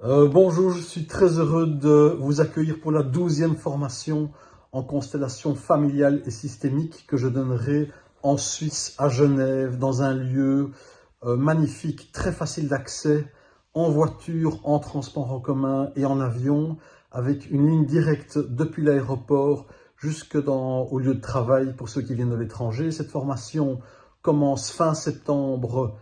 Bonjour, je suis très heureux de vous accueillir pour la 12e formation en constellation familiale et systémique que je donnerai en Suisse, à Genève, dans un lieu magnifique, très facile d'accès, en voiture, en transport en commun et en avion, avec une ligne directe depuis l'aéroport au lieu de travail pour ceux qui viennent de l'étranger. Cette formation commence fin septembre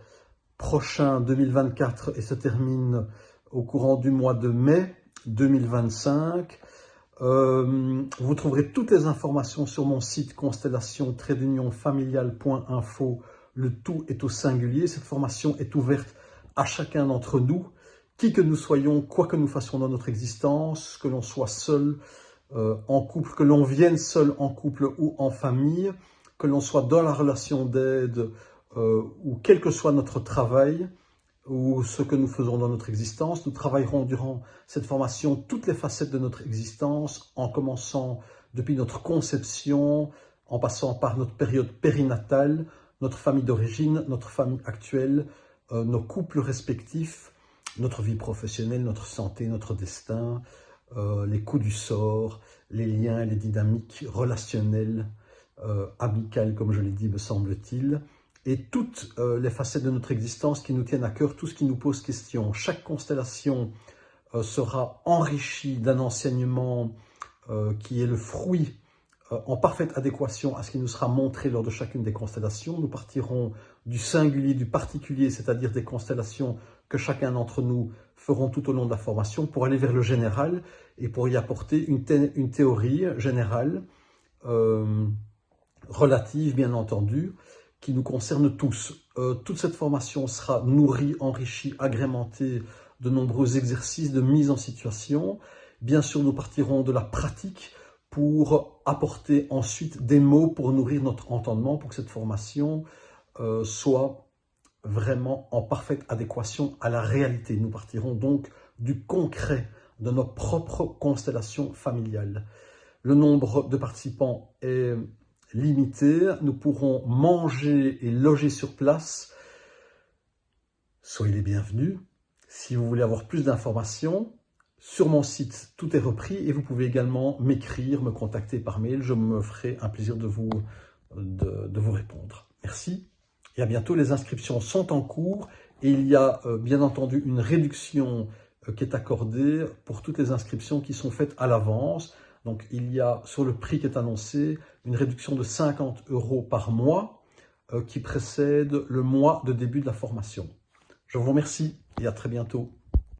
prochain 2024 et se termine au courant du mois de mai 2025. Vous trouverez toutes les informations sur mon site constellation-familiale.info. Le tout est au singulier. Cette formation est ouverte à chacun d'entre nous, qui que nous soyons, quoi que nous fassions dans notre existence, que l'on soit seul, en couple, que l'on vienne seul en couple ou en famille, que l'on soit dans la relation d'aide ou quel que soit notre travail, ou ce que nous faisons dans notre existence. Nous travaillerons durant cette formation toutes les facettes de notre existence, en commençant depuis notre conception, en passant par notre période périnatale, notre famille d'origine, notre famille actuelle, nos couples respectifs, notre vie professionnelle, notre santé, notre destin, les coups du sort, les liens, les dynamiques relationnelles, amicales, comme je l'ai dit, me semble-t-il, et toutes les facettes de notre existence qui nous tiennent à cœur, tout ce qui nous pose question. Chaque constellation sera enrichie d'un enseignement qui est le fruit en parfaite adéquation à ce qui nous sera montré lors de chacune des constellations. Nous partirons du singulier, du particulier, c'est-à-dire des constellations que chacun d'entre nous feront tout au long de la formation pour aller vers le général et pour y apporter une théorie générale, relative bien entendu, qui nous concerne tous. Toute cette formation sera nourrie, enrichie, agrémentée de nombreux exercices de mise en situation. Bien sûr, nous partirons de la pratique pour apporter ensuite des mots pour nourrir notre entendement, pour que cette formation soit vraiment en parfaite adéquation à la réalité. Nous partirons donc du concret de nos propres constellations familiales. Le nombre de participants est limité, nous pourrons manger et loger sur place. Soyez les bienvenus. Si vous voulez avoir plus d'informations, sur mon site, tout est repris et vous pouvez également m'écrire, me contacter par mail. Je me ferai un plaisir de vous répondre. Merci et à bientôt. Les inscriptions sont en cours et il y a bien entendu une réduction qui est accordée pour toutes les inscriptions qui sont faites à l'avance. Donc, il y a sur le prix qui est annoncé une réduction de 50 € par mois qui précède le mois de début de la formation. Je vous remercie et à très bientôt.